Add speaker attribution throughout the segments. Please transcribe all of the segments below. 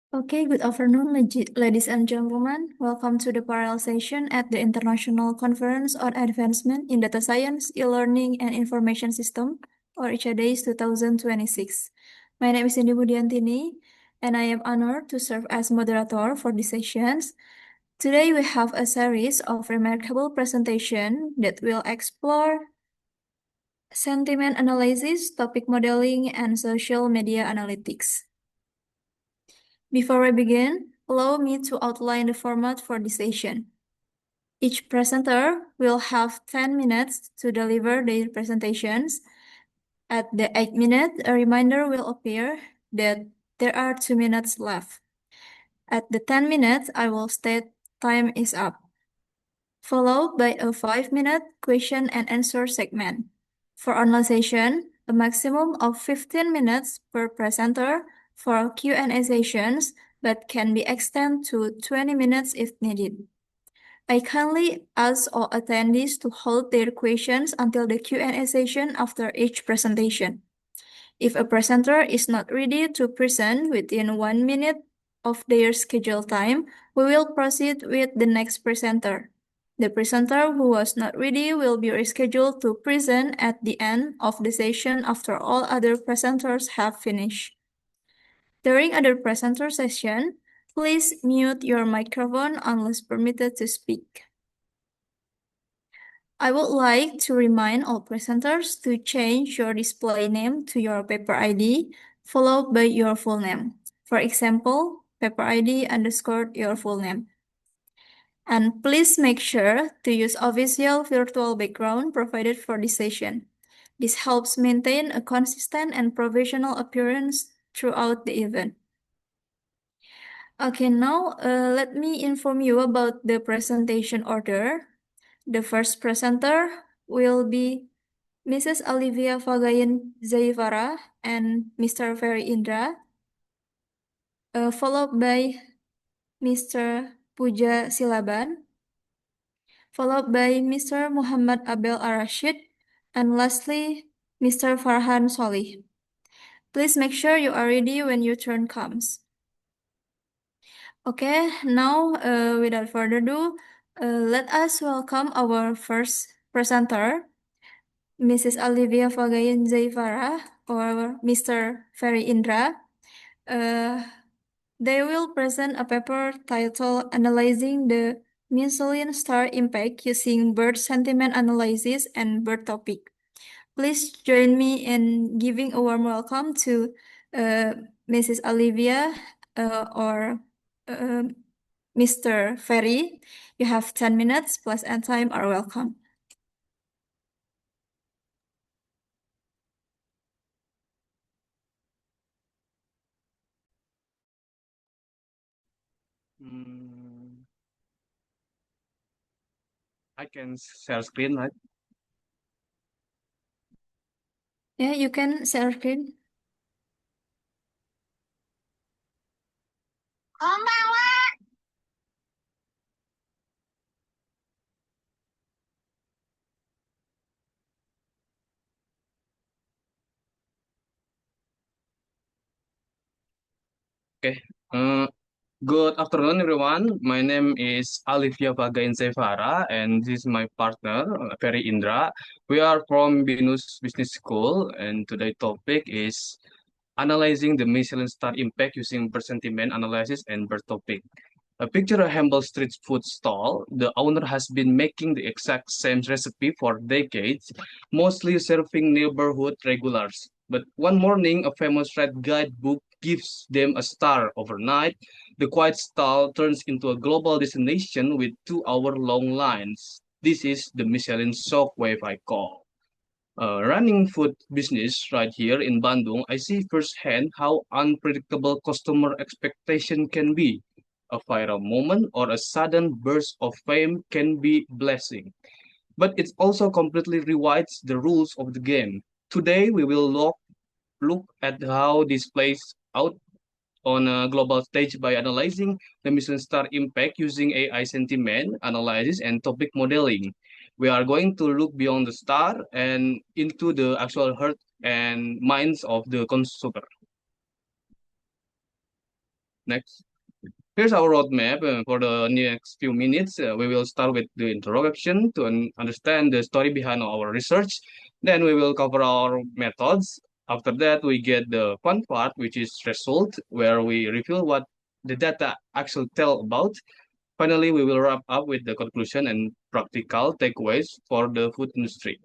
Speaker 1: Okay, good afternoon, ladies and gentlemen. Welcome to the parallel session at the International Conference on Advancement in Data Science, E-Learning, and Information System, or ICADAIS 2026. My name is Indi Budiantini, and I am honored to serve as moderator for these sessions. Today, we have a series of remarkable presentations that will explore sentiment analysis, topic modeling, and social media analytics. Before we begin, allow me to outline the format for this session. Each presenter will have 10 minutes to deliver their presentations. At the 8th minute, a reminder will appear that there are 2 minutes left. At the 10 minutes, I will state time is up, followed by a 5-minute question and answer segment. For online session, a maximum of 15 minutes per presenter for Q&A sessions, but can be extended to 20 minutes if needed. I kindly ask all attendees to hold their questions until the Q&A session after each presentation. If a presenter is not ready to present within 1 minute of their scheduled time, we will proceed with the next presenter. The presenter who was not ready will be rescheduled to present at the end of the session after all other presenters have finished. During other presenter session, please mute your microphone unless permitted to speak. I would like to remind all presenters to change your display name to your paper ID, followed by your full name. For example, paper ID underscore your full name. And please make sure to use official virtual background provided for this session. This helps maintain a consistent and professional appearance throughout the event. Okay, now let me inform you about the presentation order. The first presenter will be Mrs. Olivia Fagayan Zaifara and Mr. Ferry Indra, followed by Mr. Puja Silaban, followed by Mr. Muhammad Abel Arashid, and lastly, Mr. Farhan Solih. Please make sure you are ready when your turn comes. Okay, now without further ado, let us welcome our first presenter, Mrs. Olivia Fagayan Zaifara or Mr. Ferry Indra. They will present a paper titled Analyzing the Michelin Star Impact Using Bird Sentiment Analysis and Bird Topic. Please join me in giving a warm welcome to Mrs. Olivia or Mr. Ferry. You have 10 minutes plus end time are welcome.
Speaker 2: I can share screen, right?
Speaker 1: Yeah, you can share screen.
Speaker 2: Okay. Good afternoon, everyone. My name is Alivia Bagain Sevara, and this is my partner, Ferry Indra. We are from Binus Business School, and today's topic is analyzing the Michelin star impact using bird sentiment analysis and bird topic. A picture a humble street food stall. The owner has been making the exact same recipe for decades, mostly serving neighborhood regulars. But one morning, a famous red guidebook gives them a star overnight. The quiet stall turns into a global destination with 2-hour-long lines. This is the Michelin shockwave I call. Running food business right here in Bandung, I see firsthand how unpredictable customer expectation can be. A viral moment or a sudden burst of fame can be blessing, but it also completely rewrites the rules of the game. Today we will look at how this plays out on a global stage by analyzing the Michelin star impact using AI sentiment analysis and topic modeling. We are going to look beyond the star and into the actual heart and minds of the consumer. Next. Here's our roadmap for the next few minutes. We will start with the introduction to understand the story behind our research. Then we will cover our methods. After that, we get the fun part, which is result, where we reveal what the data actually tell about. Finally, we will wrap up with the conclusion and practical takeaways for the food industry.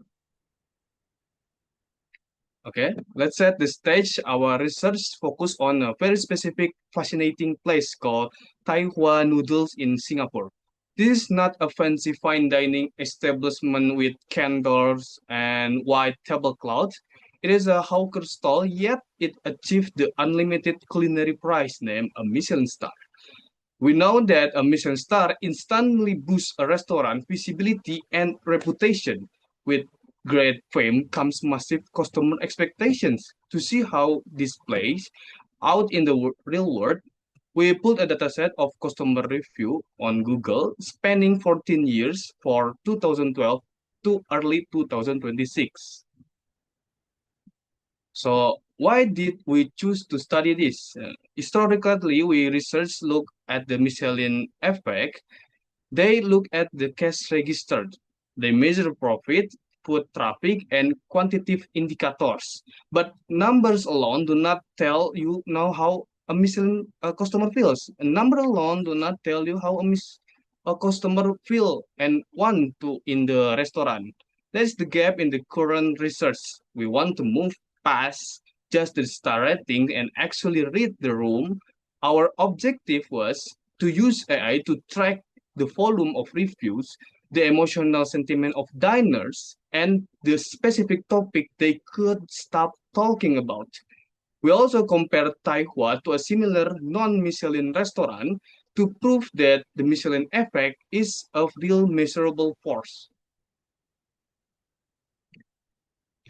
Speaker 2: Okay, let's set the stage. Our research focus on a very specific, fascinating place called Tai Hua Noodles in Singapore. This is not a fancy fine dining establishment with candles and white tablecloth. It is a hawker stall, yet it achieved the unlimited culinary prize named a Michelin star. We know that a Michelin star instantly boosts a restaurant visibility and reputation. With great fame comes massive customer expectations. To see how this plays out in the real world, we put a dataset of customer review on Google spanning 14 years for 2012 to early 2026. So why did we choose to study this? Historically, we research look at the Michelin effect. They look at the cash register. They measure profit, foot traffic, and quantitative indicators. But numbers alone do not tell you now how a Michelin customer feels. A number alone do not tell you how a customer feel and want to in the restaurant. That's the gap in the current research. We want to move past just the star rating and actually read the room. Our objective was to use AI to track the volume of reviews, the emotional sentiment of diners, and the specific topic they could stop talking about. We also compared Tai Hua to a similar non-Michelin restaurant to prove that the Michelin effect is a real measurable force.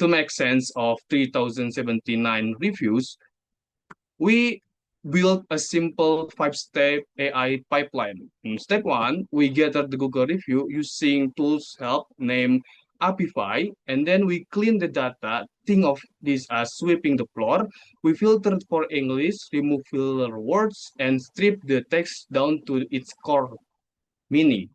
Speaker 2: To make sense of 3079 reviews, we built a simple five-step AI pipeline. In step one, we gathered the Google review using tools help named Apify, and then we clean the data. Think of this as sweeping the floor. We filtered for English, remove filler words, and strip the text down to its core meaning.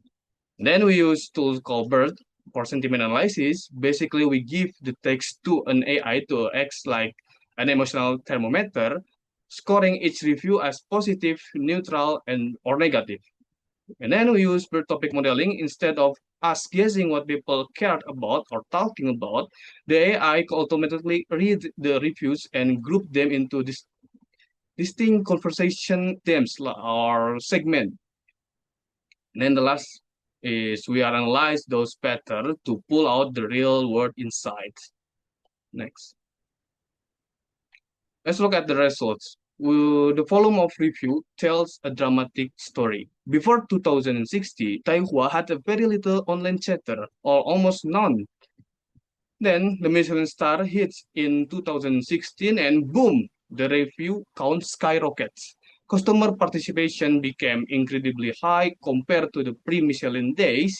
Speaker 2: Then we use tools called BERT for sentiment analysis. Basically, we give the text to an AI to act like an emotional thermometer, scoring each review as positive, neutral, and or negative. And then we use BERT topic modeling instead of us guessing what people cared about or talking about. The AI can automatically read the reviews and group them into distinct conversation themes or segment. Then the last is we analyze those patterns to pull out the real world insights. Next. Let's look at the results. The volume of review tells a dramatic story. Before 2060, Taihua had a very little online chatter, or almost none. Then the Michelin star hits in 2016 and boom, the review count skyrockets. Customer participation became incredibly high compared to the pre-Michelin days.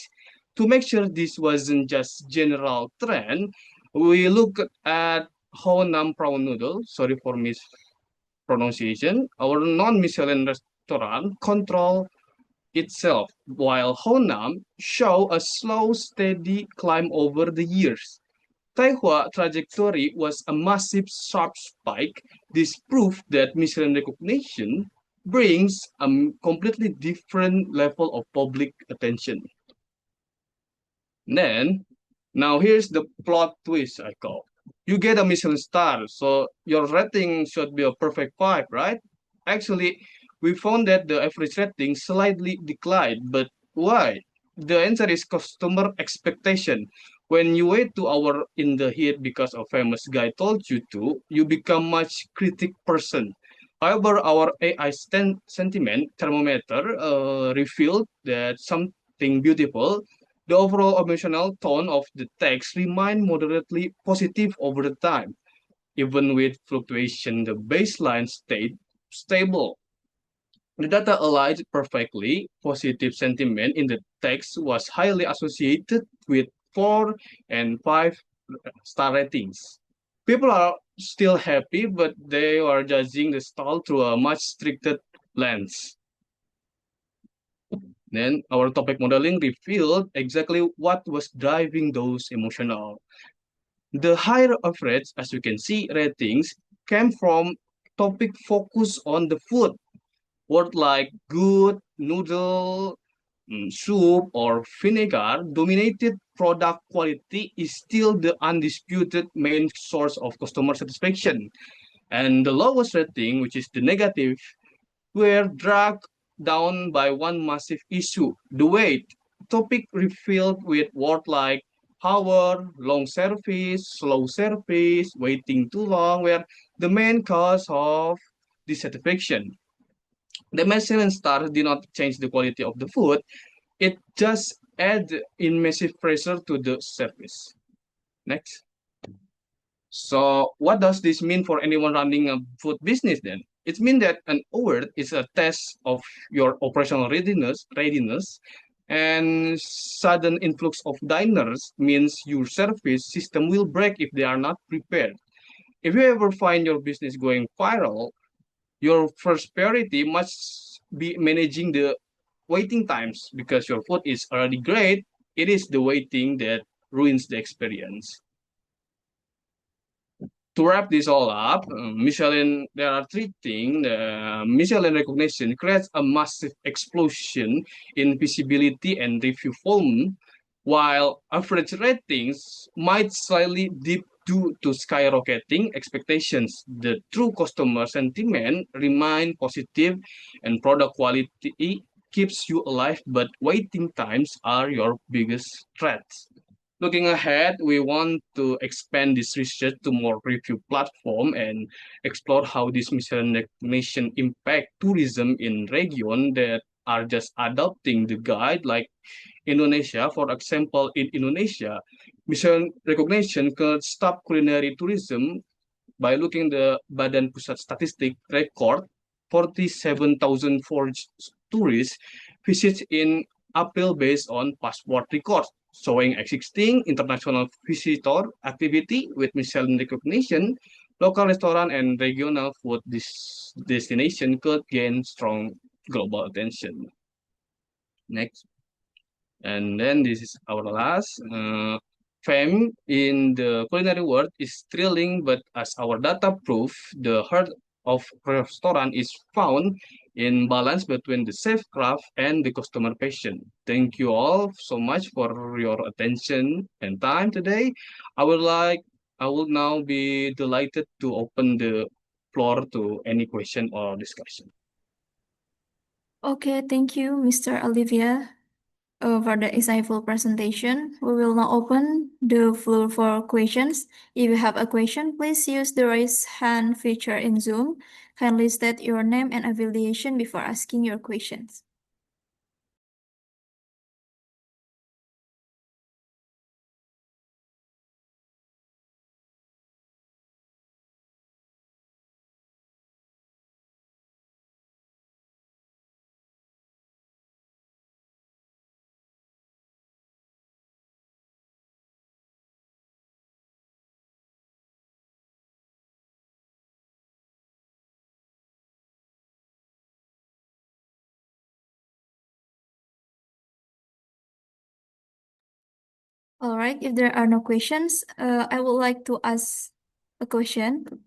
Speaker 2: To make sure this wasn't just general trend, we look at Ho Nam prawn noodle, sorry for mispronunciation, our non-Michelin restaurant control itself, while Ho Nam show a slow, steady climb over the years. Taihua trajectory was a massive sharp spike. This proved that Michelin recognition brings a completely different level of public attention. Then, now here's the plot twist I call. You get a Michelin star, so your rating should be a perfect 5, right? Actually, we found that the average rating slightly declined, but why? The answer is customer expectation. When you wait 2 hours in the heat because a famous guy told you to, you become much critic person. However, our AI sentiment thermometer revealed that something beautiful. The overall emotional tone of the text remained moderately positive over the time. Even with fluctuation, the baseline stayed stable. The data aligned perfectly. Positive sentiment in the text was highly associated with 4 and 5 star ratings. People are still happy, but they are judging the style through a much stricter lens. Then our topic modeling revealed exactly what was driving those emotional. The higher average, as you can see, ratings came from topic focus on the food. Word like good, noodle, soup, or vinegar dominated product quality is still the undisputed main source of customer satisfaction. And the lowest rating, which is the negative, were dragged down by one massive issue, the wait. Topic refilled with words like power, long service, slow service, waiting too long were the main cause of dissatisfaction. The Michelin stars did not change the quality of the food, it just add in massive pressure to the service. Next. So what does this mean for anyone running a food business then? It means that an award is a test of your operational readiness, and sudden influx of diners means your service system will break if they are not prepared. If you ever find your business going viral, your first priority must be managing the waiting times because your food is already great. It is the waiting that ruins the experience. To wrap this all up, Michelin, there are three things. Michelin recognition creates a massive explosion in visibility and review volume, while average ratings might slightly dip due to skyrocketing expectations. The true customer sentiment remain positive, and product quality keeps you alive, but waiting times are your biggest threats. Looking ahead, we want to expand this research to more review platform and explore how this mission recognition impact tourism in region that are just adopting the guide like Indonesia. For example, in Indonesia, mission recognition could stop culinary tourism by looking the Badan Pusat Statistik record 47,000 foreign tourists visits in April based on passport records, showing existing international visitor activity with Michelin recognition. Local restaurant and regional food destination could gain strong global attention. Next. And then this is our last. Fame in the culinary world is thrilling, but as our data prove, the heart of restaurant is found in balance between the chef craft and the customer passion. Thank you all so much for your attention and time today. I would like, I will now be delighted to open the floor to any question or discussion.
Speaker 1: Okay, thank you, Mr. Olivia, for the insightful presentation. We will now open the floor for questions. If you have a question, please use the raise hand feature in Zoom. Kindly state your name and affiliation before asking your questions. All right, if there are no questions, I would like to ask a question.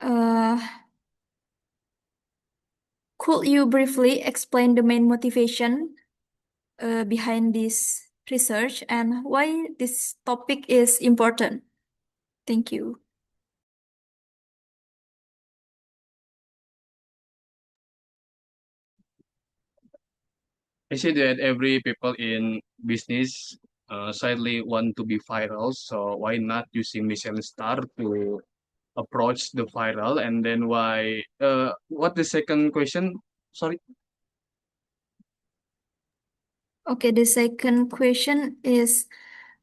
Speaker 1: Uh, could you briefly explain the main motivation behind this research and why this topic is important? Thank you.
Speaker 2: I see that every people in business sadly want to be viral, so why not using Michelin star to approach the viral? And then why? What the second question? Sorry.
Speaker 1: Okay, the second question is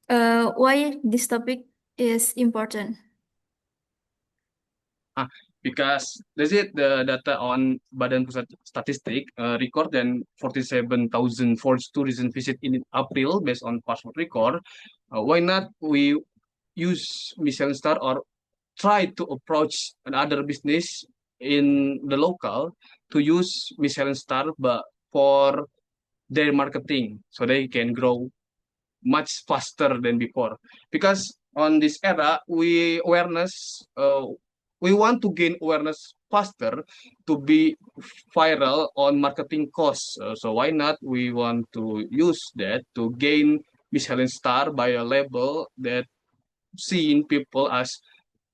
Speaker 1: why this topic is important?
Speaker 2: Ah, because that's it. The data on Badan Pusat Statistik record then 47,000 foreign tourism visit in April based on passport record. Why not we use Michelin star or try to approach another business in the local to use Michelin star, but for their marketing, so they can grow much faster than before. Because on this era, we want to gain awareness faster to be viral on marketing costs. So why not? We want to use that to gain Michelin star by a label that seeing people as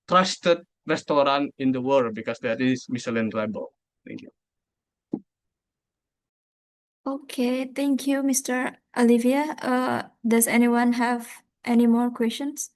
Speaker 2: trusted restaurant in the world because that is Michelin label. Thank you.
Speaker 1: Okay, thank you, Mr. Olivia. Does anyone have any more questions?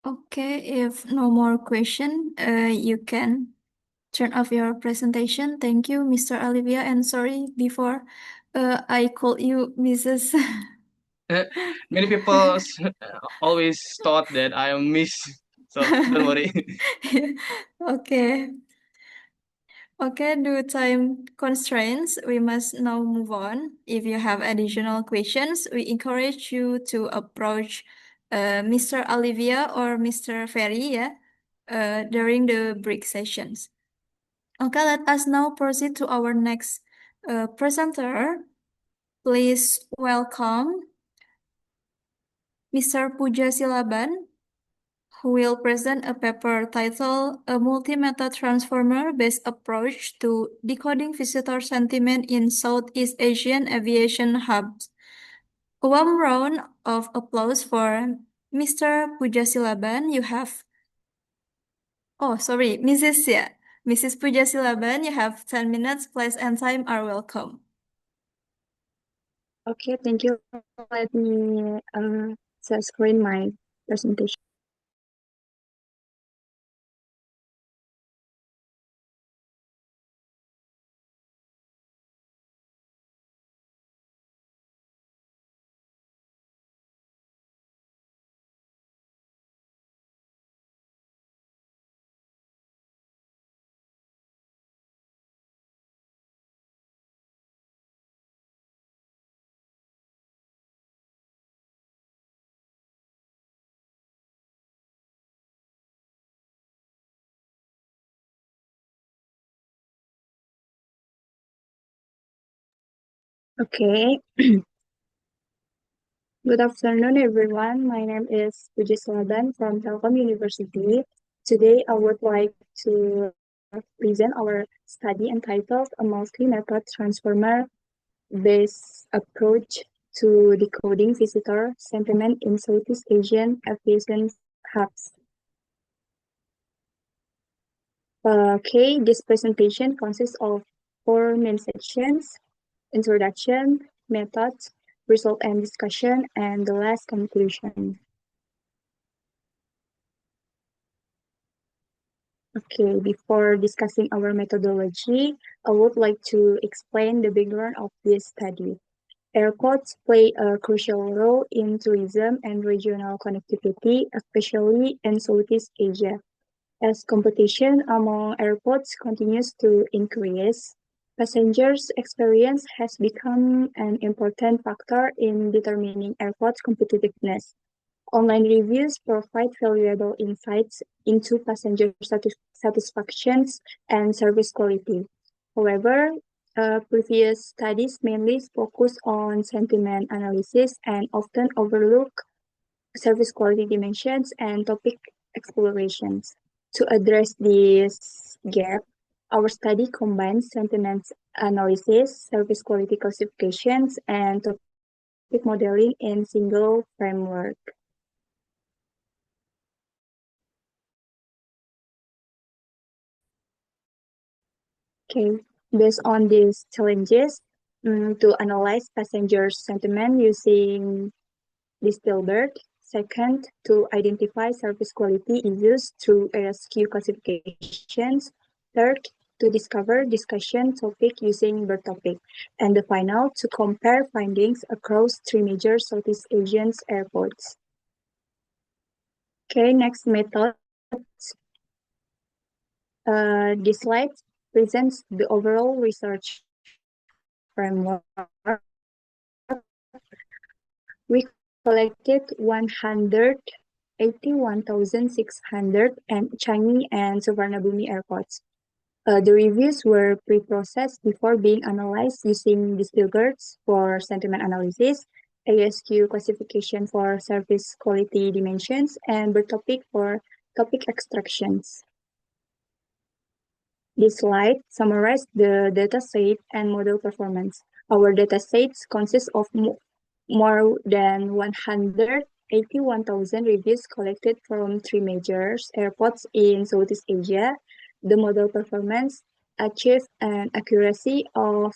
Speaker 1: Okay, if no more question, you can turn off your presentation. Thank you, Mr. Olivia, and sorry before I called you Mrs.
Speaker 2: Many people always thought that I am Miss, so don't worry.
Speaker 1: Okay. Okay, due to time constraints, we must now move on. If you have additional questions, we encourage you to approach Mr. Olivia or Mr. Ferry, during the break sessions. Okay, let us now proceed to our next presenter. Please welcome Mr. Puja Silaban, who will present a paper titled A Multi-Method Transformer-Based Approach to Decoding Visitor Sentiment in Southeast Asian Aviation Hubs. A warm round of applause for Mr. Puja Silaban. Mrs. Puja Silaban, you have 10 minutes. Place and time are welcome.
Speaker 3: Okay, thank you. Let me share screen my presentation. Okay. Good afternoon, everyone. My name is Puji Selaban from Telkom University. Today, I would like to present our study entitled A Multi-Method Transformer-Based Approach to Decoding Visitor Sentiment in Southeast Asian Aviation Hubs. Okay, this presentation consists of 4 main sections: introduction, methods, result and discussion, and the last conclusion. Okay, before discussing our methodology, I would like to explain the background of this study. Airports play a crucial role in tourism and regional connectivity, especially in Southeast Asia. As competition among airports continues to increase, passengers' experience has become an important factor in determining airport competitiveness. Online reviews provide valuable insights into passenger satisfactions and service quality. However, previous studies mainly focus on sentiment analysis and often overlook service quality dimensions and topic explorations. To address this gap, Our study combines sentiment analysis, service quality classifications, and topic modeling in single framework. Okay, based on these challenges, to analyze passengers' sentiment using Distilbert. Second, to identify service quality issues through ASQ classifications. Third, to discover discussion topic using BERT topic. And the final, to compare findings across 3 major Southeast Asian airports. Okay, next method. This slide presents the overall research framework. We collected 181,600 and Changi and Suvarnabhumi airports. The reviews were pre-processed before being analyzed using Distilberts for sentiment analysis, ASQ classification for service quality dimensions, and BERT for topic extractions. This slide summarizes the dataset and model performance. Our datasets consist of more than 181,000 reviews collected from 3 major airports in Southeast Asia. The model performance achieved an accuracy of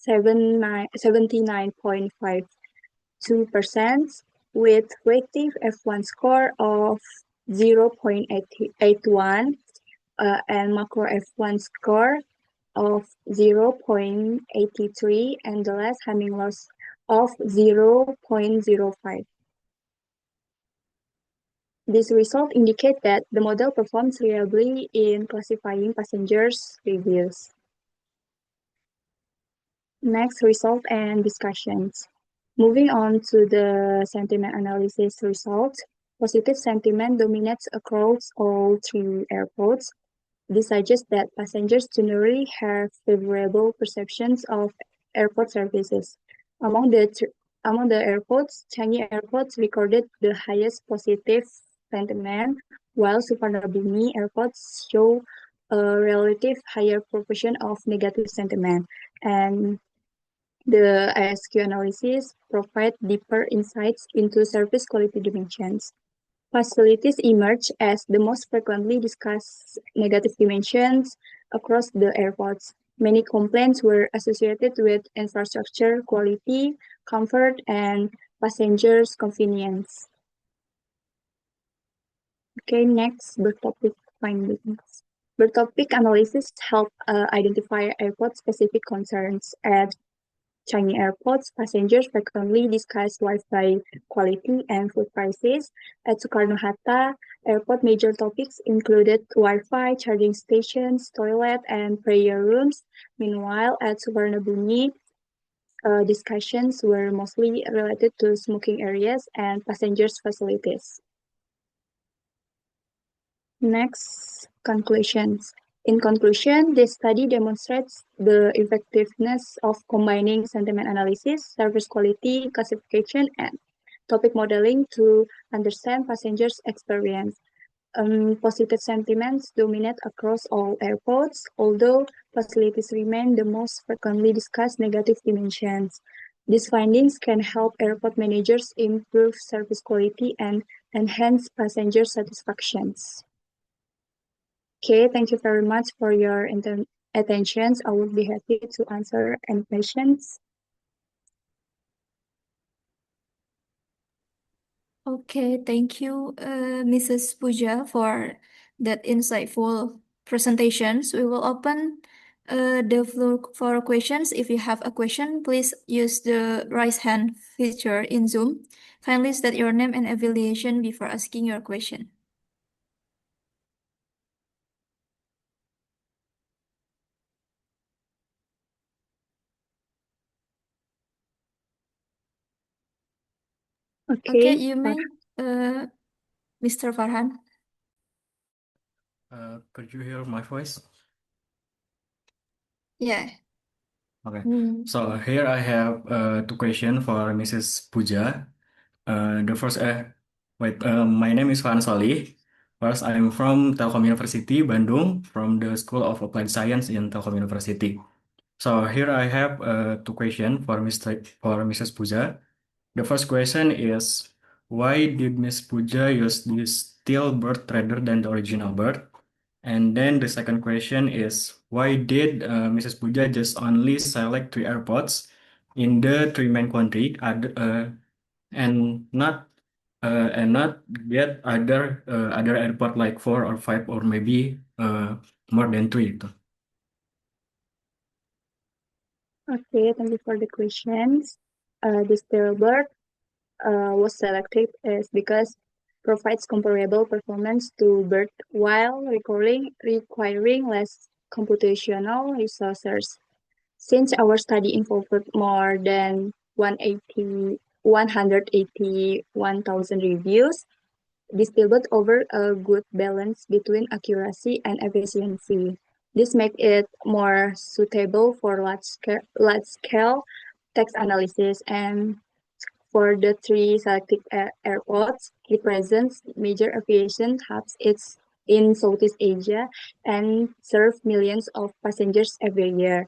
Speaker 3: 79.52% with weighted F1 score of 0.81 and macro F1 score of 0.83 and the last Hamming loss of 0.05. This result indicates that the model performs reliably in classifying passengers' reviews. Next, result and discussions. Moving on to the sentiment analysis results, positive sentiment dominates across all 3 airports. This suggests that passengers generally have favorable perceptions of airport services. Among the airports, Changi Airport recorded the highest positive sentiment, while Suvarnabhumi airports show a relative higher proportion of negative sentiment. And the ISQ analysis provide deeper insights into service quality dimensions. Facilities emerge as the most frequently discussed negative dimensions across the airports. Many complaints were associated with infrastructure quality, comfort, and passengers' convenience. Okay, next, topic findings. Topic analysis help identify airport-specific concerns. At Changi airports, passengers frequently discuss Wi-Fi quality and food prices. At Soekarno-Hatta airport, major topics included Wi-Fi, charging stations, toilet, and prayer rooms. Meanwhile, at Suvarnabhumi, discussions were mostly related to smoking areas and passengers' facilities. Next, conclusions. In conclusion, this study demonstrates the effectiveness of combining sentiment analysis, service quality classification, and topic modeling to understand passengers' experience. Positive sentiments dominate across all airports, although facilities remain the most frequently discussed negative dimensions. These findings can help airport managers improve service quality and enhance passenger satisfactions. Okay, thank you very much for your attention. I will be happy to answer any questions.
Speaker 1: Okay, thank you, Mrs. Puja, for that insightful presentations. We will open the floor for questions. If you have a question, please use the raise hand feature in Zoom. Kindly state your name and affiliation before asking your question. Okay, you may, Mr. Farhan.
Speaker 4: Could you hear my voice?
Speaker 1: Yeah.
Speaker 4: Okay. So here I have 2 questions for Mrs. Puja. The first, my name is Farhan Solih. First, I'm from Telkom University, Bandung, from the School of Applied Science in Telkom University. So here I have two questions for Mrs. Puja. The first question is, why did Miss Puja use this stillbird rather than the original bird? And then the second question is, why did Mrs. Puja just only select three airports in the three main country, and not get other airport like four or five or maybe more than three gitu.
Speaker 3: Okay, thank you for the questions. This bird was selected is because provides comparable performance to bird while requiring less computational resources. Since our study involved more than 181,000 reviews, this built over a good balance between accuracy and efficiency. This makes it more suitable for large-scale text analysis, and for the three selected airports, it presents major aviation hubs. It's in Southeast Asia and serve millions of passengers every year.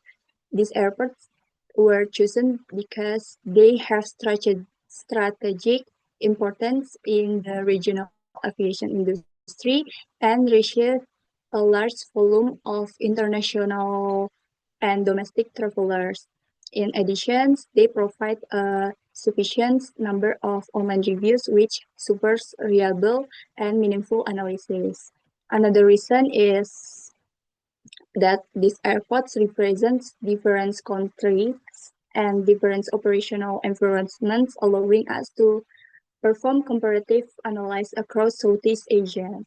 Speaker 3: These airports were chosen because they have strategic importance in the regional aviation industry and receive a large volume of international and domestic travelers. In addition, they provide a sufficient number of online reviews which supports reliable and meaningful analysis. Another reason is that these airports represent different countries and different operational environments, allowing us to perform comparative analysis across Southeast Asia.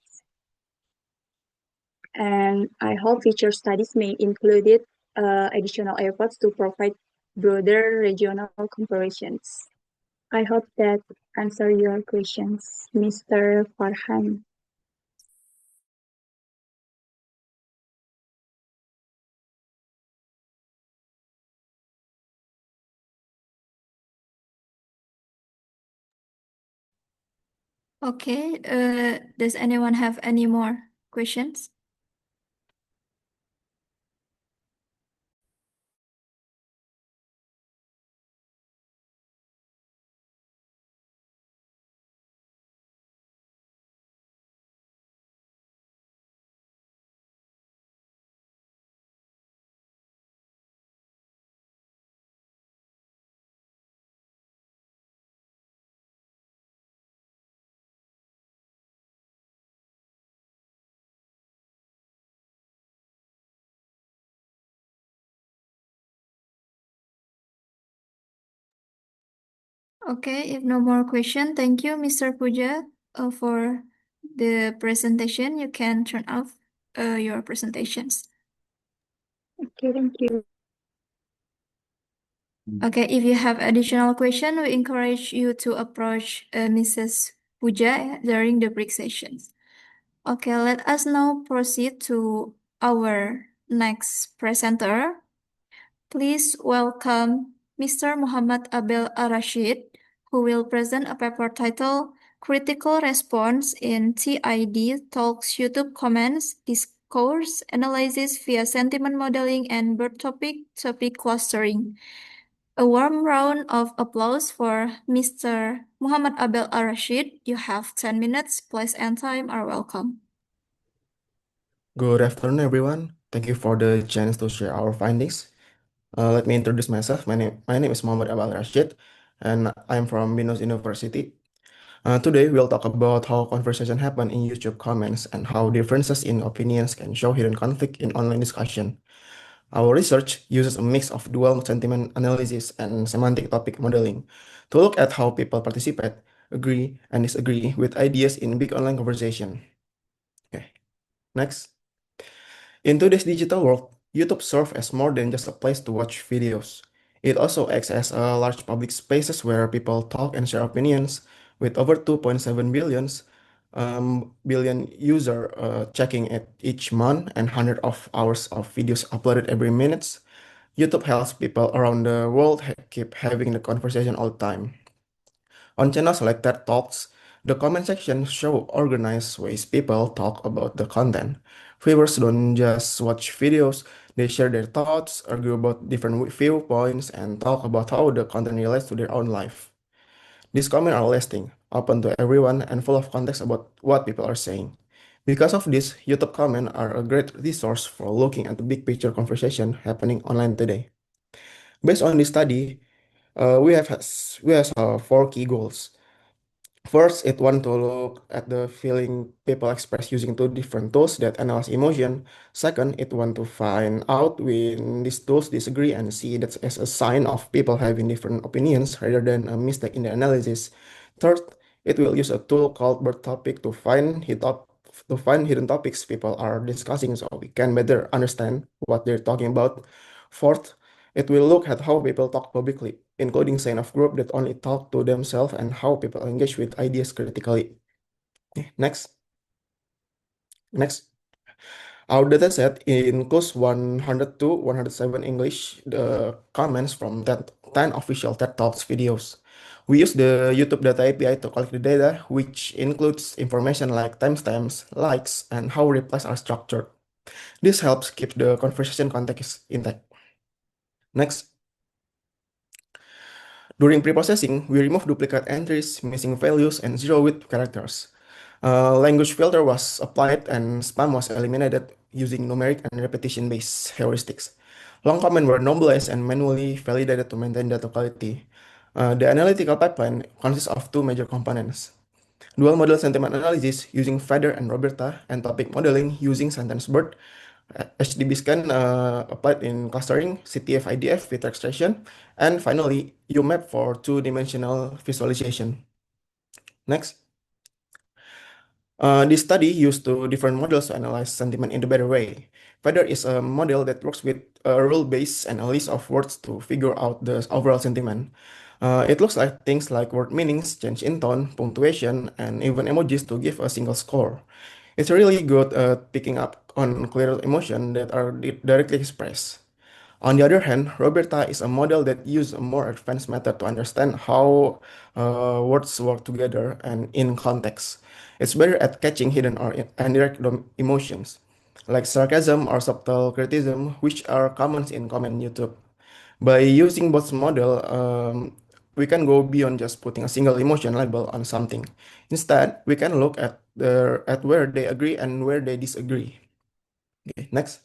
Speaker 3: And I hope future studies may include additional airports to provide broader regional comparisons. I hope that answer your questions, Mr. Farhan.
Speaker 1: Okay, does anyone have any more questions? Okay, if no more question, thank you, Mr. Puja, for the presentation. You can turn off your presentations.
Speaker 3: Okay, thank you.
Speaker 1: Okay, if you have additional question, we encourage you to approach Mrs. Puja during the break sessions. Okay, let us now proceed to our next presenter. Please welcome Mr. Muhammad Abel Arashid, who will present a paper titled Critical Response in TID Talks YouTube Comments Discourse Analysis via Sentiment Modeling and Bird Topic Clustering. A warm round of applause for Mr. Muhammad Abel Arashid. You have 10 minutes. Place and time are welcome.
Speaker 5: Good afternoon, everyone. Thank you for the chance to share our findings. Let me introduce myself. My name is Muhammad Abal Rashid, and I'm from Binus University. Today, we'll talk about how conversation happen in YouTube comments and how differences in opinions can show hidden conflict in online discussion. Our research uses a mix of dual sentiment analysis and semantic topic modeling to look at how people participate, agree, and disagree with ideas in big online conversation. Okay, next. In today's digital world, YouTube serves as more than just a place to watch videos. It also acts as a large public spaces where people talk and share opinions. With over 2.7 billion user checking it each month and hundreds of hours of videos uploaded every minute, YouTube helps people around the world keep having the conversation all the time. On channels like TED Talks, The comment section show organized ways people talk about the content. Viewers don't just watch videos, they share their thoughts, argue about different viewpoints, and talk about how the content relates to their own life. These comments are lasting, open to everyone, and full of context about what people are saying. Because of this, YouTube comments are a great resource for looking at the big picture conversation happening online today. Based on this study, we have four key goals. First, it want to look at the feeling people express using two different tools that analyze emotion. Second, it want to find out when these tools disagree and see that as a sign of people having different opinions rather than a mistake in the analysis. Third, it will use a tool called Bird Topic to find hidden topics people are discussing so we can better understand what they're talking about. Fourth, it will look at how people talk publicly, including sign of group that only talk to themselves and how people engage with ideas critically. Next. Next. Our dataset includes 102, 107 English, the comments from 10 official TED Talks videos. We use the YouTube Data API to collect the data, which includes information like timestamps, likes, and how replies are structured. This helps keep the conversation context intact. Next. During preprocessing, we remove duplicate entries, missing values, and zero-width characters. Language filter was applied and spam was eliminated using numeric and repetition-based heuristics. Long comments were normalized and manually validated to maintain data quality. The analytical pipeline consists of two major components. Dual model sentiment analysis using Feather and Roberta, and topic modeling using SentenceBird. HDB scan applied in clustering, CTF IDF with extraction, and finally UMAP for two-dimensional visualization. Next. This study used two different models to analyze sentiment in a better way. Feather is a model that works with a rule-based and a list of words to figure out the overall sentiment. It looks like things like word meanings, change in tone, punctuation, and even emojis to give a single score. It's really good at picking up on clear emotion that are directly expressed. On the other hand, Roberta is a model that uses a more advanced method to understand how words work together and in context. It's better at catching hidden or indirect emotions, like sarcasm or subtle criticism, which are common in comment YouTube. By using both model, we can go beyond just putting a single emotion label on something. Instead, we can look at where they agree and where they disagree. Okay, next.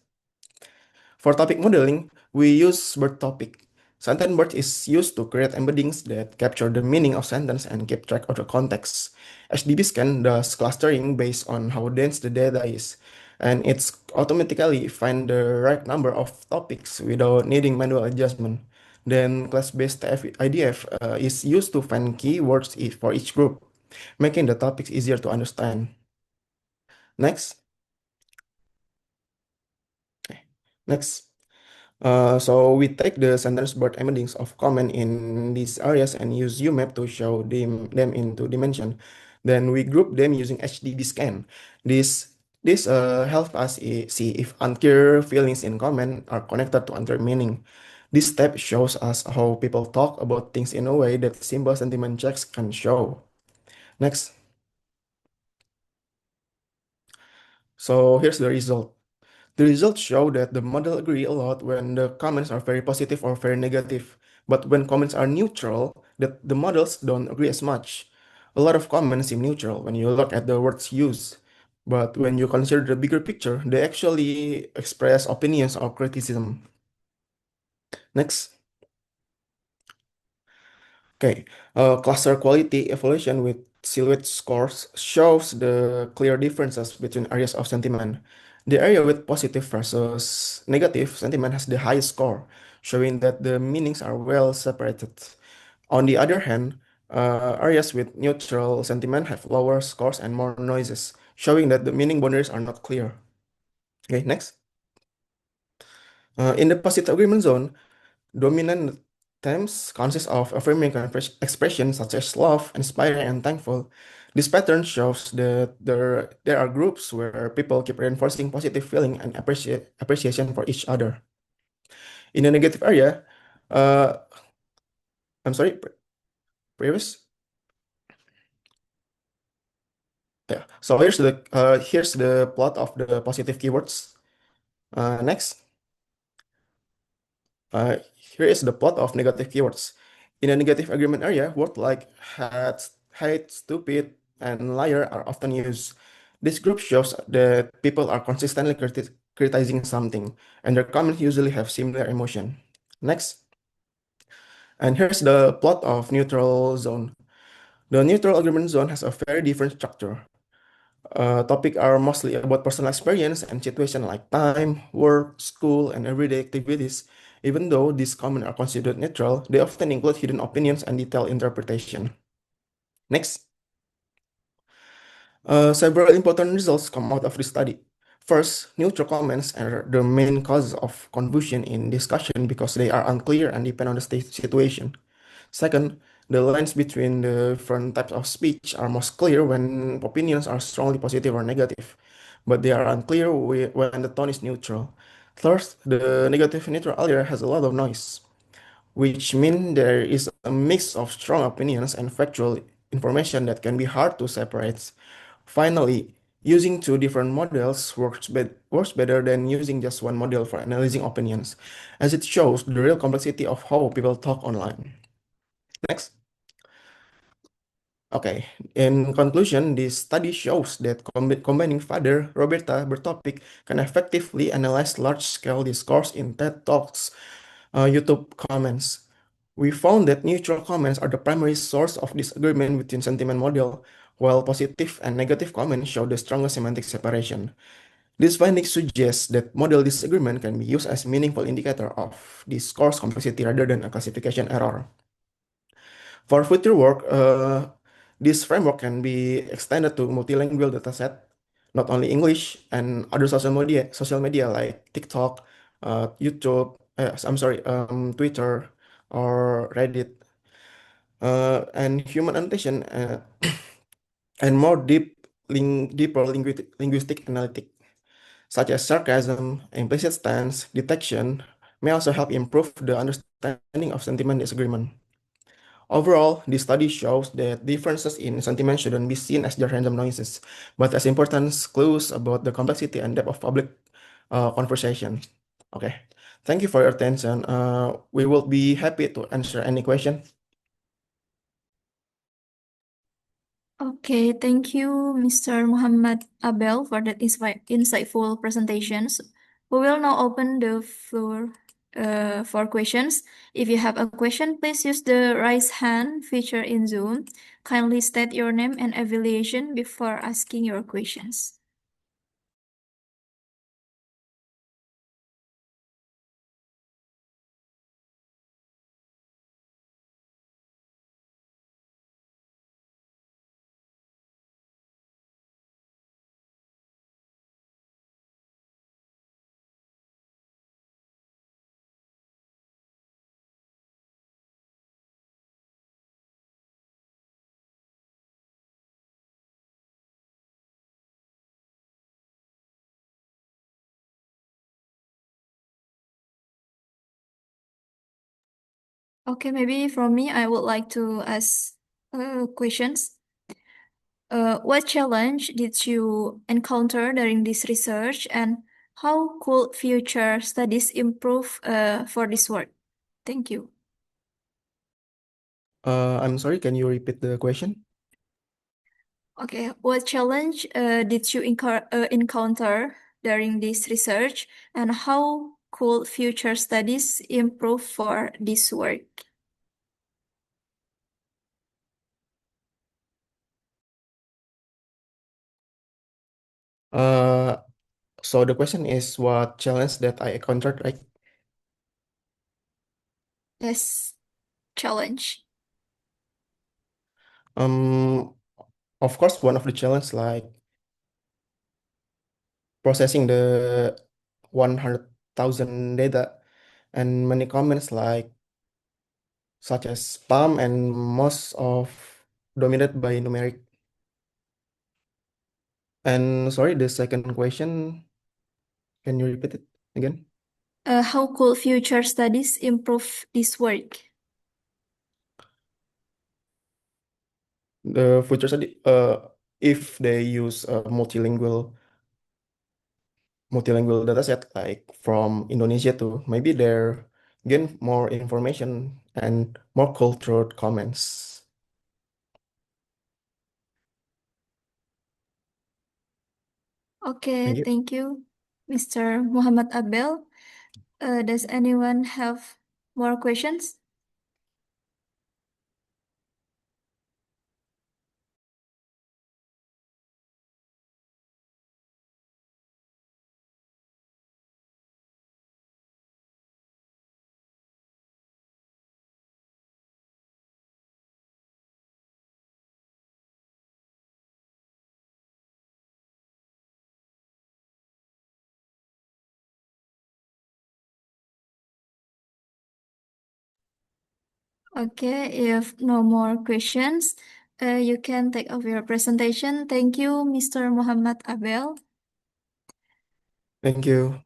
Speaker 5: For topic modeling, we use bird topic. Sentence bird is used to create embeddings that capture the meaning of sentence and keep track of the context. HDB scan does clustering based on how dense the data is, and it's automatically find the right number of topics without needing manual adjustment. Then class-based IDF is used to find keywords for each group, making the topics easier to understand. Next. Next. So we take the sentence bird embeddings of comment in these areas and use UMAP to show them into dimension. Then we group them using HDB scan. This helps us see if unclear feelings in comment are connected to unclear meaning. This step shows us how people talk about things in a way that simple sentiment checks can show. Next. So here's the result. The results show that the model agree a lot when the comments are very positive or very negative. But when comments are neutral, that the models don't agree as much. A lot of comments seem neutral when you look at the words used. But when you consider the bigger picture, they actually express opinions or criticism. Next. Okay, cluster quality evaluation with silhouette scores shows the clear differences between areas of sentiment. The area with positive versus negative sentiment has the highest score, showing that the meanings are well separated. On the other hand, areas with neutral sentiment have lower scores and more noises, showing that the meaning boundaries are not clear. Okay, next. In the positive agreement zone, dominant themes consist of affirming expressions such as love, inspiring, and thankful. This pattern shows that there are groups where people keep reinforcing positive feeling and appreciation for each other. In the negative area, uh, I'm sorry, previous. Yeah. So here's the plot of the positive keywords. Next. Here is the plot of negative keywords. In a negative agreement area, words like hate, stupid, and liar are often used. This group shows that people are consistently criticizing something, and their comments usually have similar emotion. Next. And here's the plot of neutral zone. The neutral agreement zone has a very different structure. Topics are mostly about personal experience and situations like time, work, school, and everyday activities. Even though these comments are considered neutral, they often include hidden opinions and detailed interpretation. Next. Several important results come out of this study. First, neutral comments are the main cause of confusion in discussion because they are unclear and depend on the situation. Second, the lines between the different types of speech are most clear when opinions are strongly positive or negative, but they are unclear when the tone is neutral. Third, the negative neutral area has a lot of noise, which means there is a mix of strong opinions and factual information that can be hard to separate. Finally, using two different models works better than using just one model for analyzing opinions, as it shows the real complexity of how people talk online. Next. Okay, in conclusion, this study shows that combining Father, Roberta, Bertopic can effectively analyze large-scale discourse in TED Talks, YouTube comments. We found that neutral comments are the primary source of disagreement between sentiment model, while positive and negative comments show the strongest semantic separation. This finding suggests that model disagreement can be used as meaningful indicator of discourse complexity rather than a classification error. For future work, this framework can be extended to multilingual dataset, not only English and other social media like TikTok, YouTube, Twitter, or Reddit, and human annotation, and more deeper linguistic analytic, such as sarcasm, implicit stance detection, may also help improve the understanding of sentiment disagreement. Overall, this study shows that differences in sentiment shouldn't be seen as just random noises, but as important clues about the complexity and depth of public conversation. Okay, thank you for your attention. We will be happy to answer any question.
Speaker 1: Okay, thank you, Mr. Muhammad Abel, for that insightful presentations. We will now open the floor for questions. If you have a question, please use the raise hand feature in Zoom. Kindly state your name and affiliation before asking your questions. Okay, maybe from me, I would like to ask questions. What challenge did you encounter during this research, and how could future studies improve for this work? Thank you.
Speaker 5: I'm sorry, can you repeat the question?
Speaker 1: Okay, what challenge did you encounter during this research, and how could future studies improve for this work?
Speaker 5: So the question is what challenge that I encountered, right?
Speaker 1: Yes, challenge.
Speaker 5: Of course, one of the challenge like processing the 100,000 data and many comments like such as spam and most of dominated by numeric. And sorry, the second question, can you repeat it again?
Speaker 1: How could future studies improve this work?
Speaker 5: The future study, if they use a multilingual dataset like from Indonesia too, maybe they're gain more information and more cultural comments.
Speaker 1: Okay,
Speaker 5: Thank you.
Speaker 1: thank you, Mr. Muhammad Abel. Does anyone have more questions? Okay, if no more questions, you can take off your presentation. Thank you, Mr. Muhammad Abel.
Speaker 5: Thank you.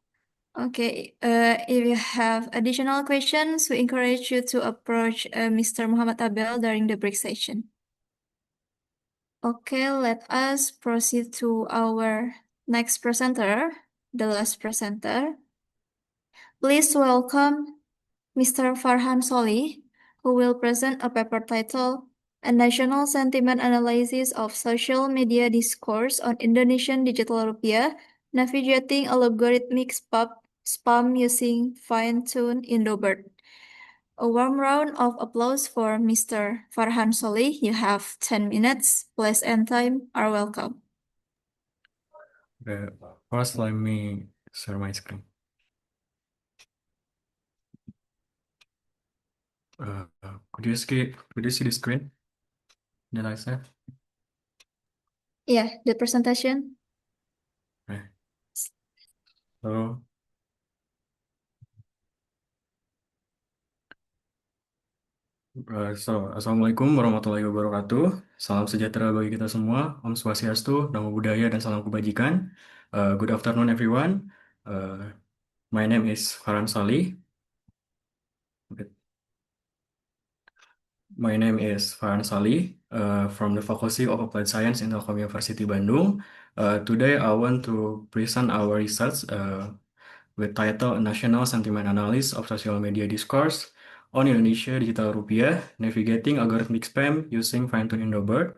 Speaker 1: Okay, if you have additional questions, we encourage you to approach Mr. Muhammad Abel during the break session. Okay, let us proceed to our next presenter, the last presenter. Please welcome Mr. Farhan Solih, who will present a paper titled A National Sentiment Analysis of Social Media Discourse on Indonesian Digital Rupiah, Navigating Algorithmic Spam Using Fine-Tuned Indobird. A warm round of applause for Mr. Farhan Solih. You have 10 minutes. Place and time are welcome.
Speaker 4: First, let me share my screen. Could you see the screen that I said?
Speaker 1: Yeah, the presentation.
Speaker 4: Okay. So, Assalamualaikum warahmatullahi wabarakatuh. Salam sejahtera bagi kita semua. Om Swastiastu, Namo Buddhaya, dan salam kebajikan. Good afternoon, everyone. My name is Farhan Salih. My name is Farhan Salih from the Faculty of Applied Science in Telkom University Bandung. Today, I want to present our research with title National Sentiment Analysis of Social Media Discourse on Indonesia Digital Rupiah, Navigating Algorithmic Spam Using Fine-Tuned Indobird.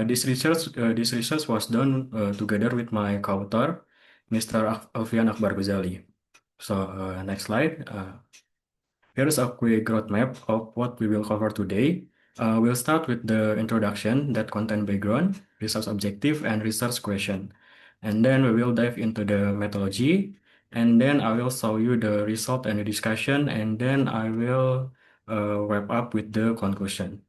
Speaker 4: This research was done together with my co-author, Mr. Alfian Akbar Ghazali. So, next slide. Here's a quick roadmap of what we will cover today. We'll start with the introduction that contain background, research objective, and research question. And then we will dive into the methodology. And then I will show you the result and the discussion. And then I will wrap up with the conclusion.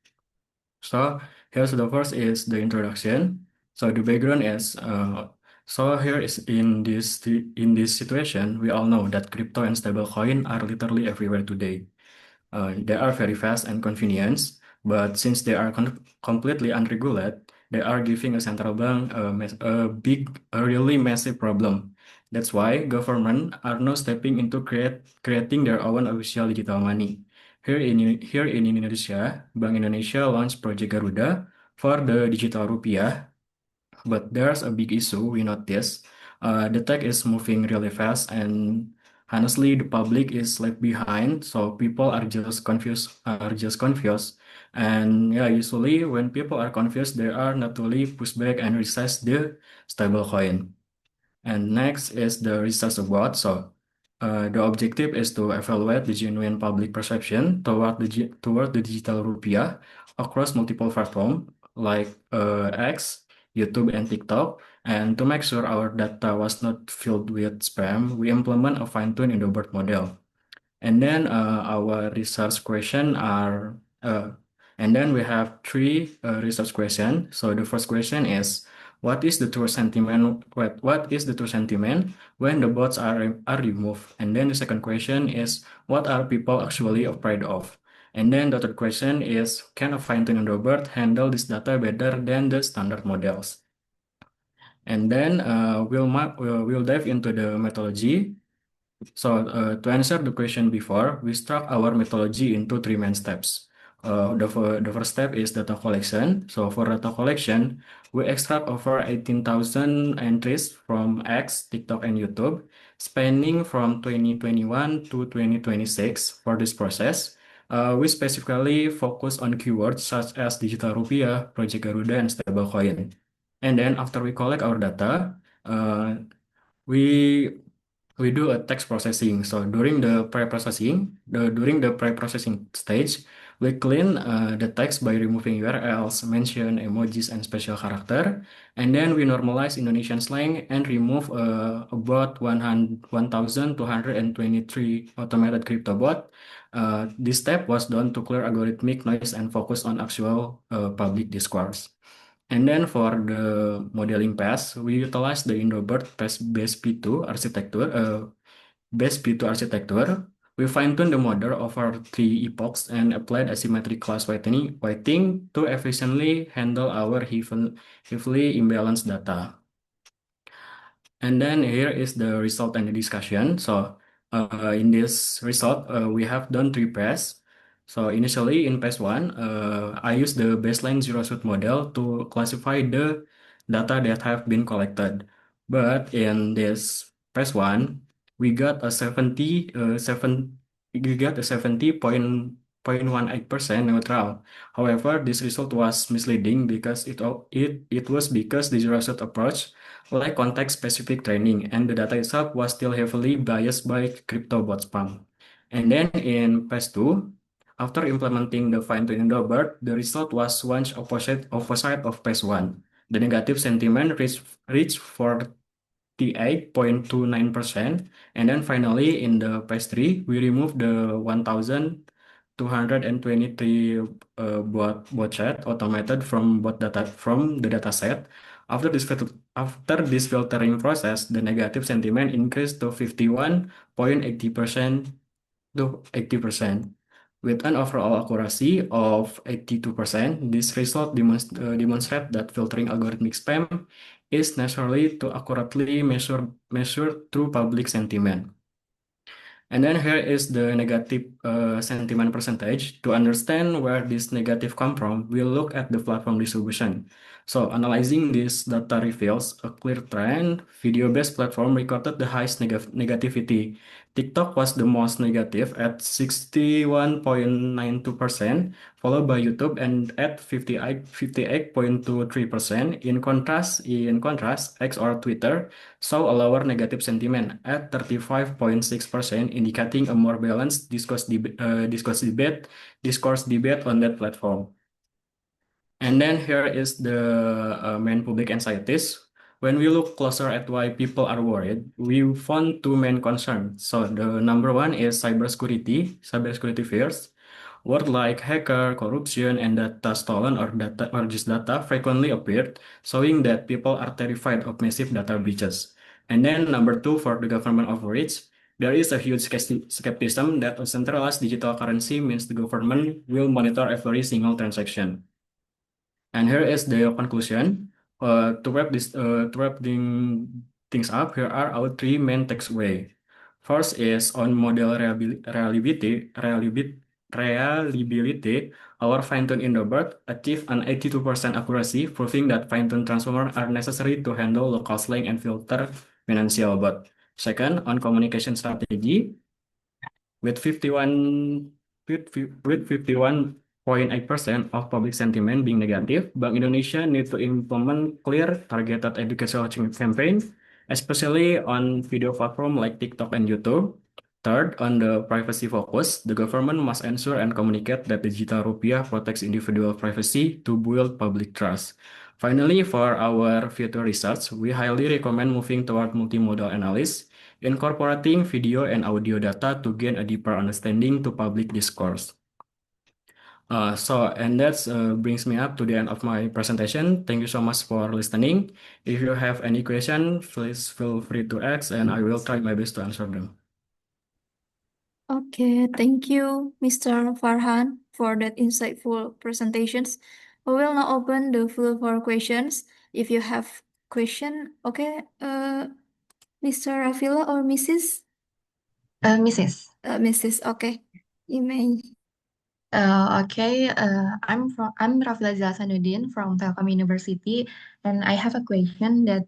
Speaker 4: So here's the first is the introduction. So the background is so here is in this situation, we all know that crypto and stablecoin are literally everywhere today. They are very fast and convenient, but since they are completely unregulated, they are giving a central bank a really massive problem. That's why government are now stepping into creating their own official digital money. Here in Indonesia, Bank Indonesia launched Project Garuda for the digital rupiah, but there's a big issue we noticed. The tech is moving really fast, and honestly, the public is left behind. So people are just confused. And yeah, usually when people are confused, they are naturally push back and resist the stablecoin. And next is the research about. So the objective is to evaluate the genuine public perception toward the digital rupiah across multiple platforms like X, YouTube, and TikTok. And to make sure our data was not filled with spam, we implement a fine-tuned Indobird model. And then our research question are, and then we have three research questions. So the first question is, what is the true sentiment? What is the true sentiment when the bots are removed? And then the second question is, what are people actually afraid of? And then the third question is, can a fine-tuned Indobird handle this data better than the standard models? And then we'll dive into the methodology. So to answer the question before, we struck our methodology into three main steps. The first step is data collection. So for data collection, We extract over 18,000 entries from X, TikTok, and YouTube, spanning from 2021 to 2026 for this process. We specifically focus on keywords such as digital rupiah, Project Garuda, and stablecoin. And then after we collect our data, we we do a text processing. So during the pre-processing stage, we clean the text by removing URLs, mention, emojis, and special character. And then we normalize Indonesian slang and remove about 1,223 automated crypto bot. This step was done to clear algorithmic noise and focus on actual public discourse. And then for the modeling pass, we utilize the Indobird BESP2 architecture. BESP2 architecture. We fine-tune the model over 3 epochs and applied asymmetric class weighting to efficiently handle our heavily imbalanced data. And then here is the result and the discussion. So in this result, we have done 3 passes. So initially in pass 1, I used the baseline zero-shoot model to classify the data that have been collected. But in this pass 1, we got a 70.18% neutral. However, this result was misleading because it was because the zero-shoot approach like context-specific training, and the data itself was still heavily biased by CryptoBot spam. And then in phase 2, after implementing the fine-tuning Dobert, the result was once opposite of phase 1. The negative sentiment reached 48.29%. And then finally, in the phase 3, we removed the 1,223 bot chat automated from the data set. After this filtering process, the negative sentiment increased to 51.80% to 80%. With an overall accuracy of 82%, this result demonstrates that filtering algorithmic spam is necessary to accurately measure true public sentiment. And then here is the negative sentiment percentage. To understand where this negative come from, we'll look at the platform distribution. So analyzing this data reveals a clear trend. Video-based platform recorded the highest negativity. TikTok was the most negative at 61.92%, followed by YouTube and at 58.23%. In contrast, X or Twitter saw a lower negative sentiment at 35.6%, indicating a more balanced discourse debate on that platform. And then here is the main public anxieties. When we look closer at why people are worried, we found 2 main concerns. So the number one is cybersecurity fears. Words like hacker, corruption, and data stolen or just data frequently appeared, showing that people are terrified of massive data breaches. And then number 2, for the government overreach, there is a huge skepticism that a centralized digital currency means the government will monitor every single transaction. And here is the conclusion. To wrap things up, here are our 3 main takeaways. First is on model reliability. Our fine-tuned Indobird achieved an 82% accuracy, proving that fine-tuned transformers are necessary to handle local slang and filter financial bot. Second, on communication strategy, with 51.8% of public sentiment being negative, Bank Indonesia needs to implement clear, targeted educational campaign, especially on video platform like TikTok and YouTube. Third, on the privacy focus, the government must ensure and communicate that digital rupiah protects individual privacy to build public trust. Finally, for our future research, we highly recommend moving toward multimodal analysis, incorporating video and audio data to gain a deeper understanding to public discourse. And that brings me up to the end of my presentation. Thank you so much for listening. If you have any question, please feel free to ask, and I will try my best to answer them.
Speaker 1: Okay, thank you, Mr. Farhan, for that insightful presentations. We will now open the floor for questions. If you have question, okay, Mr. Rafila or Mrs.
Speaker 6: Mrs.
Speaker 1: Mrs. Okay, you may.
Speaker 6: I'm Rafila Zasanuddin from Telkom University, and I have a question that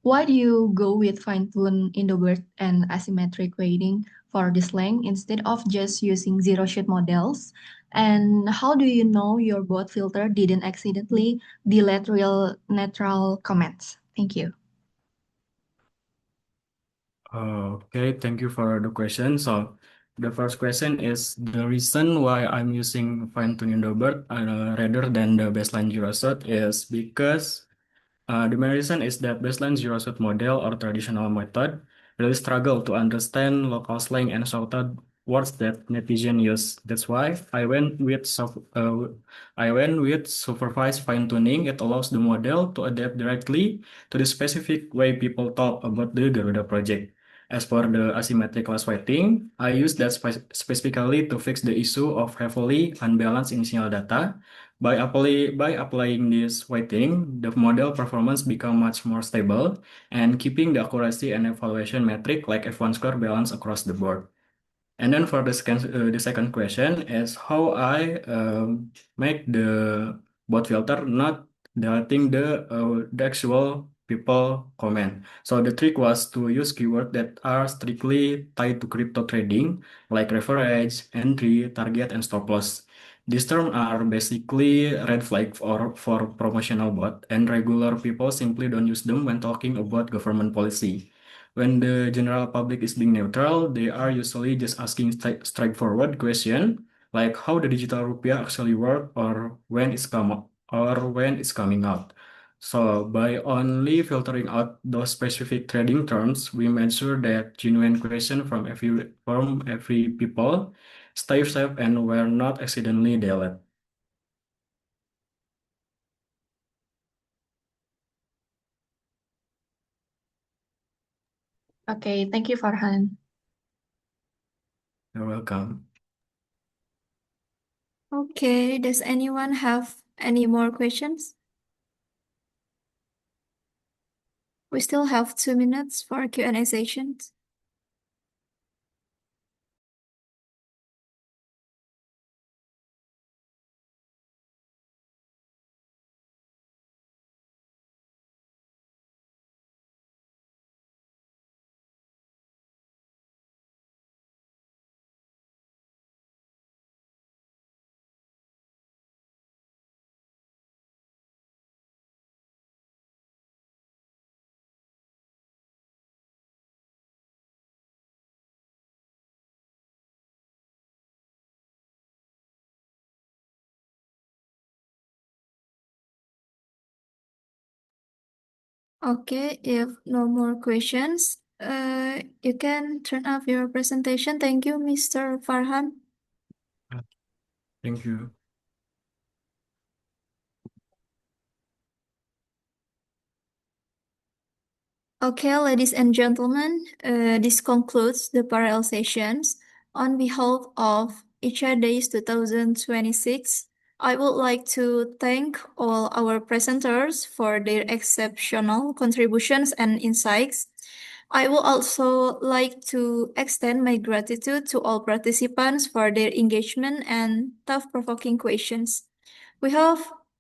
Speaker 6: why do you go with fine-tune Indobert and asymmetric weighting for this length instead of just using zero-shoot models? And how do you know your bot filter didn't accidentally delete real natural comments? Thank you.
Speaker 4: Okay, thank you for the question. So the first question is the reason why I'm using fine-tune Indobert rather than the baseline zero shot is because the main reason is that baseline zero shot model or traditional method really struggle to understand local slang and shouted words that netizen use. That's why I went with supervised fine tuning. It allows the model to adapt directly to the specific way people talk about the Garuda project. As for the asymmetric class weighting, I use that specifically to fix the issue of heavily unbalanced initial data. By applying this weighting, the model performance become much more stable and keeping the accuracy and evaluation metric like F1 score balance across the board. And then for the second question is how I make the bot filter not deleting the actual people comment. So the trick was to use keywords that are strictly tied to crypto trading, like leverage, entry, target, and stop loss. These terms are basically red flag for promotional bot, and regular people simply don't use them when talking about government policy. When the general public is being neutral, they are usually just asking straightforward question like how the digital rupiah actually work or when it's coming out. So by only filtering out those specific trading terms, we made sure that genuine question from every people stay safe and were not accidentally deleted.
Speaker 6: Okay, thank you, Farhan.
Speaker 4: You're welcome.
Speaker 1: Okay, does anyone have any more questions? We still have 2 minutes for Q&A sessions. Okay, if no more questions, you can turn off your presentation. Thank you, Mr. Farhan.
Speaker 4: Thank you.
Speaker 1: Okay, ladies and gentlemen, this concludes the parallel sessions. On behalf of ICHA Days 2026, I would like to thank all our presenters for their exceptional contributions and insights. I would also like to extend my gratitude to all participants for their engagement and tough-provoking questions. We hope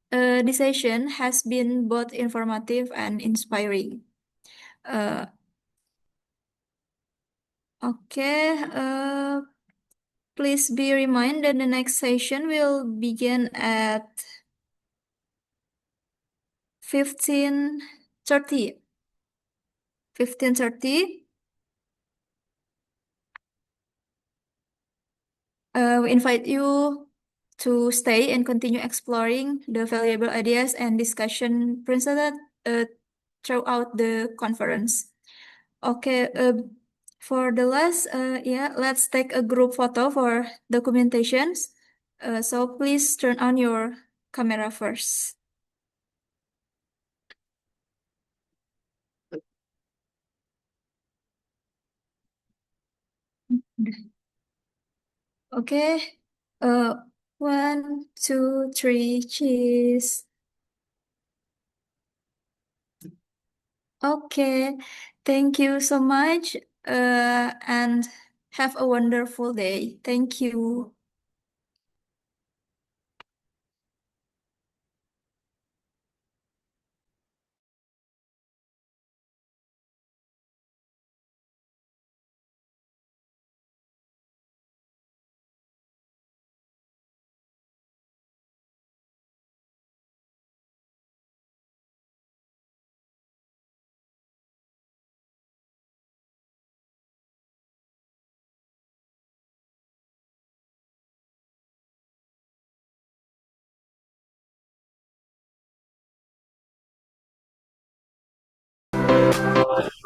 Speaker 1: this session has been both informative and inspiring. Uh, okay, please be reminded the next session will begin at 15:30. 15:30. We invite you to stay and continue exploring the valuable ideas and discussion presented throughout the conference. Okay, for the last, yeah, let's take a group photo for documentations. So please turn on your camera first. Okay, uh, 1, 2, 3, cheese. Okay, thank you so much, and have a wonderful day. Thank you.
Speaker 2: Bye.